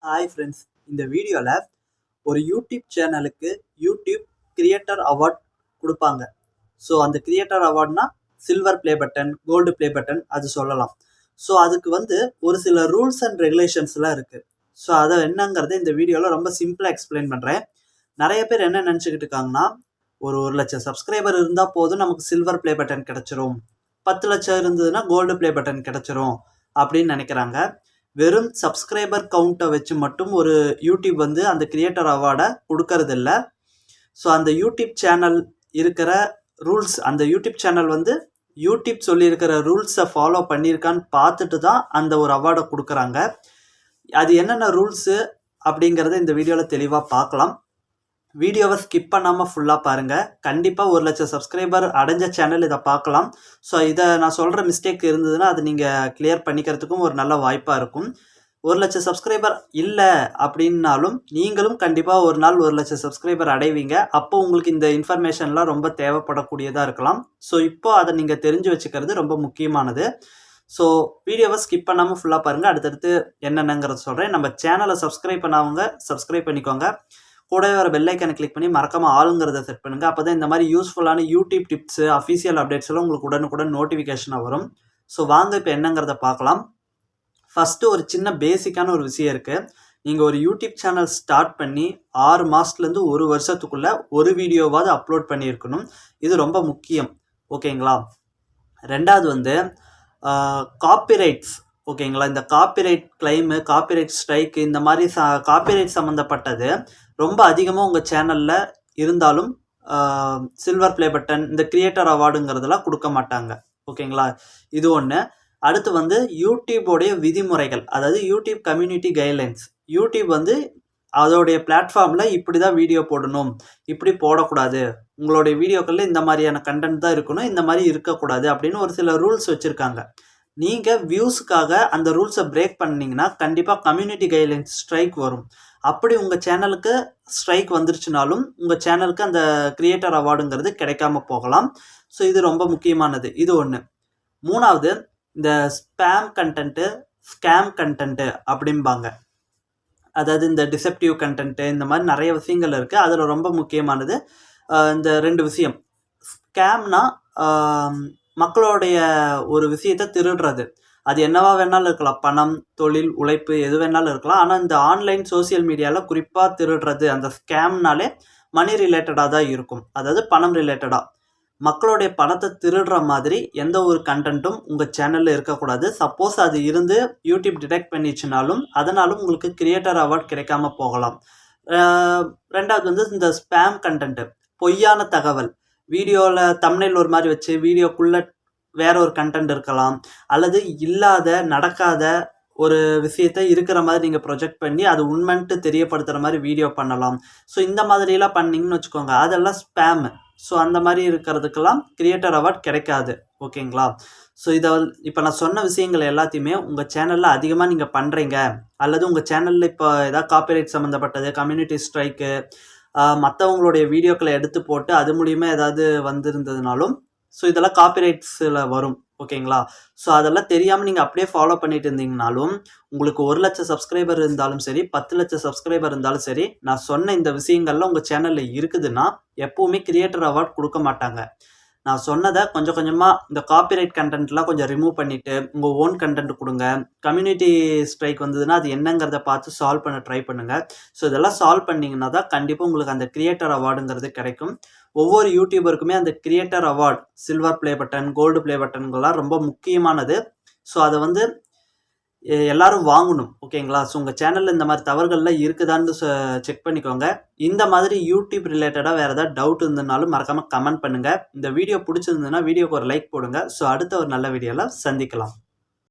Hi friends, இந்த வீடியோவில் ஒரு யூடியூப் சேனலுக்கு யூடியூப் கிரியேட்டர் அவார்ட் கொடுப்பாங்க. ஸோ அந்த கிரியேட்டர் அவார்ட்னா silver play button, gold play button அது சொல்லலாம். ஸோ அதுக்கு ஒரு சில ரூல்ஸ் அண்ட் ரெகுலேஷன்ஸ்லாம் இருக்குது. ஸோ அதை என்னங்கிறத இந்த வீடியோவில் ரொம்ப சிம்பிளாக எக்ஸ்பிளைன் பண்ணுறேன். நிறைய பேர் என்ன நினச்சிக்கிட்டு இருக்காங்கன்னா, ஒரு 1,00,000 சப்ஸ்கிரைபர் இருந்தால் போதும் நமக்கு சில்வர் ப்ளே பட்டன் கிடச்சிரும், 10 லட்சம் இருந்ததுன்னா கோல்டு ப்ளே பட்டன் கிடச்சிரும் அப்படின்னு நினைக்கிறாங்க. வெறும் சப்ஸ்கிரைபர் கவுண்ட்டை வச்சு மட்டும் ஒரு யூடியூப் அந்த கிரியேட்டர் அவார்டை கொடுக்கறதில்ல. ஸோ அந்த யூடியூப் சேனல் இருக்கிற ரூல்ஸ், அந்த யூடியூப் சேனல் யூடியூப் சொல்லியிருக்கிற ரூல்ஸை ஃபாலோ பண்ணியிருக்கான்னு பார்த்துட்டு தான் அந்த ஒரு அவார்டை கொடுக்குறாங்க. அது என்னென்ன ரூல்ஸு அப்படிங்கிறத இந்த வீடியோவில் தெளிவாக பார்க்கலாம். வீடியோவை ஸ்கிப் பண்ணாமல் ஃபுல்லாக பாருங்கள். கண்டிப்பாக 1,00,000 சப்ஸ்கிரைபர் அடைஞ்ச சேனல் இதை பார்க்கலாம். ஸோ இதை நான் சொல்கிற மிஸ்டேக் இருந்ததுன்னா அது நீங்கள் கிளியர் பண்ணிக்கிறதுக்கும் ஒரு நல்ல வாய்ப்பாக இருக்கும். 1,00,000 சப்ஸ்கிரைபர் இல்லை அப்படின்னாலும் நீங்களும் கண்டிப்பாக ஒரு நாள் 1,00,000 சப்ஸ்கிரைபர் அடைவீங்க. அப்போ உங்களுக்கு இந்த இன்ஃபர்மேஷன்லாம் ரொம்ப தேவைப்படக்கூடியதாக இருக்கலாம். ஸோ இப்போ அதை நீங்கள் தெரிஞ்சு வச்சுக்கிறது ரொம்ப முக்கியமானது. ஸோ வீடியோவை ஸ்கிப் பண்ணாமல் ஃபுல்லாக பாருங்கள். அடுத்தடுத்து என்னென்னங்கிறத சொல்கிறேன். நம்ம சேனலை சப்ஸ்கிரைப் பண்ணாதவங்க சப்ஸ்கிரைப் பண்ணிக்கோங்க. கூடவே வர பெல் ஐக்கனை கிளிக் பண்ணி மறக்காமல் ஆளுங்கிறத செட் பண்ணுங்கள். அப்போ தான் இந்த மாதிரி யூஸ்ஃபுல்லான யூடியூப் டிப்ஸு, அஃபீஷியல் அப்டேட்ஸ் எல்லாம் உங்களுக்கு உடனுக்குடன் நோட்டிஃபிகேஷனாக வரும். ஸோ வாங்க இப்போ என்னங்கிறத பார்க்கலாம். ஃபஸ்ட்டு ஒரு சின்ன பேசிக்கான ஒரு விஷயம் இருக்குது. நீங்கள் ஒரு யூடியூப் சேனல் ஸ்டார்ட் பண்ணி 6 மாதத்துலேருந்து 1 வருஷத்துக்குள்ளே ஒரு வீடியோவாவது அப்லோட் பண்ணியிருக்கணும். இது ரொம்ப முக்கியம். ஓகேங்களா? ரெண்டாவது காப்பிரைட்ஸ். ஓகேங்களா? இந்த காப்பிரைட் கிளைமு, காப்பிரைட் ஸ்ட்ரைக்கு, இந்த மாதிரி காப்பிரைட் சம்மந்தப்பட்டது ரொம்ப அதிகமாக உங்கள் சேனலில் இருந்தாலும் சில்வர் ப்ளே பட்டன், இந்த கிரியேட்டர் அவார்டுங்கிறதெல்லாம் கொடுக்க மாட்டாங்க. ஓகேங்களா? இது ஒன்று. அடுத்து யூடியூபோடைய விதிமுறைகள், அதாவது யூடியூப் கம்யூனிட்டி கைட்லைன்ஸ். யூடியூப் அதோடைய பிளாட்ஃபார்மில் இப்படி தான் வீடியோ போடணும், இப்படி போடக்கூடாது, உங்களுடைய வீடியோக்களில் இந்த மாதிரியான கண்டென்ட் தான் இருக்கணும், இந்த மாதிரி இருக்கக்கூடாது அப்படின்னு ஒரு சில ரூல்ஸ் வச்சுருக்காங்க. நீங்கள் வியூஸுக்காக அந்த ரூல்ஸை பிரேக் பண்ணிங்கன்னா கண்டிப்பாக கம்யூனிட்டி கைட்லைன்ஸ் ஸ்ட்ரைக் வரும். அப்படி உங்கள் சேனலுக்கு ஸ்ட்ரைக் வந்துருச்சுனாலும் உங்கள் சேனலுக்கு அந்த கிரியேட்டர் அவார்டுங்கிறது கிடைக்காம போகலாம். ஸோ இது ரொம்ப முக்கியமானது. இது ஒன்று. மூணாவது, இந்த ஸ்பேம் கண்டென்ட்டு, ஸ்கேம் கண்டென்ட்டு அப்படிம்பாங்க. அதாவது இந்த டிசெப்டிவ் கண்டென்ட்டு, இந்த மாதிரி நிறைய விஷயங்கள் இருக்குது. அதில் ரொம்ப முக்கியமானது இந்த 2 விஷயம். ஸ்கேம்னா மக்களுடைய ஒரு விஷயத்தை திருடுறது. அது என்னவா வேணாலும் இருக்கலாம், பணம், தொழில், உழைப்பு, எது வேணாலும் இருக்கலாம். ஆனால் இந்த ஆன்லைன் சோசியல் மீடியாவில் குறிப்பாக திருடுறது, அந்த ஸ்கேம்னாலே மணி ரிலேட்டடாக தான் இருக்கும். அதாவது பணம் ரிலேட்டடாக மக்களுடைய பணத்தை திருடுற மாதிரி எந்த ஒரு கண்டென்ட்டும் உங்கள் சேனலில் இருக்கக்கூடாது. சப்போஸ் அது இருந்து யூடியூப் டிடெக்ட் பண்ணிச்சுனாலும் அதனாலும் உங்களுக்கு கிரியேட்டர் அவார்ட் கிடைக்காம போகலாம். ரெண்டாவது இந்த ஸ்பேம் கண்டென்ட்டு, பொய்யான தகவல். வீடியோவில் தம்ப்நெயில் ஒரு மாதிரி வச்சு வீடியோக்குள்ளே வேற ஒரு கண்டென்ட் இருக்கலாம், அல்லது இல்லாத நடக்காத ஒரு விஷயத்தை இருக்கிற மாதிரி நீங்கள் ப்ரொஜெக்ட் பண்ணி அது உண்மைன்ட்டு தெரியப்படுத்துகிற மாதிரி வீடியோ பண்ணலாம். ஸோ இந்த மாதிரிலாம் பண்ணிங்கன்னு வச்சுக்கோங்க, அதெல்லாம் ஸ்பேமு. ஸோ அந்த மாதிரி இருக்கிறதுக்கெல்லாம் கிரியேட்டர் அவார்ட் கிடைக்காது. ஓகேங்களா? ஸோ இதை இப்போ நான் சொன்ன விஷயங்கள் எல்லாத்தையுமே உங்கள் சேனலில் அதிகமாக நீங்கள் பண்ணுறீங்க, அல்லது உங்கள் சேனலில் இப்போ ஏதாவது காப்பிரைட் சம்மந்தப்பட்டது, கம்யூனிட்டி ஸ்ட்ரைக்கு, மற்றவங்களுடைய வீடியோக்களை எடுத்து போட்டு அது மூலிமா ஏதாவது வந்திருந்ததுனாலும் ஸோ இதெல்லாம் காப்பிரைட்ஸில் வரும். ஓகேங்களா? ஸோ அதெல்லாம் தெரியாமல் நீங்கள் அப்படியே ஃபாலோ பண்ணிட்டு இருந்தீங்கனாலும் உங்களுக்கு 1,00,000 சப்ஸ்கிரைபர் இருந்தாலும் சரி, 10 லட்சம் சப்ஸ்கிரைபர் இருந்தாலும் சரி, நான் சொன்ன இந்த விஷயங்கள்லாம் உங்கள் சேனலில் இருக்குதுன்னா எப்போவுமே கிரியேட்டர் அவார்ட் கொடுக்க மாட்டாங்க. நான் சொன்னதை கொஞ்சம் கொஞ்சமாக இந்த காப்பிரைட் கண்டென்ட்லாம் கொஞ்சம் ரிமூவ் பண்ணிவிட்டு உங்கள் ஓன் கண்டென்ட் கொடுங்க. கம்யூனிட்டி ஸ்ட்ரைக் வந்ததுன்னா அது என்னங்கிறத பார்த்து சால்வ் பண்ண ட்ரை பண்ணுங்கள். ஸோ இதெல்லாம் சால்வ் பண்ணிங்கன்னா தான் கண்டிப்பாக உங்களுக்கு அந்த கிரியேட்டர் அவார்டுங்கிறது கிடைக்கும். ஒவ்வொரு யூடியூபருக்குமே அந்த creator award, silver play button, gold play பட்டன்கள்லாம் ரொம்ப முக்கியமானது. ஸோ அதை எல்லாரும் வாங்கணும். ஓகேங்களா? ஸோ உங்கள் சேனலில் இந்த மாதிரி தவறுகள்லாம் இருக்குதான்னு செக் பண்ணிக்கோங்க. இந்த மாதிரி யூடியூப் ரிலேட்டடாக வேறு ஏதாவது டவுட் இருந்ததுனாலும் மறக்காமல் கமெண்ட் பண்ணுங்கள். இந்த வீடியோ பிடிச்சிருந்ததுன்னா வீடியோக்கு ஒரு லைக் போடுங்க. ஸோ அடுத்த ஒரு நல்ல வீடியோவில் சந்திக்கலாம்.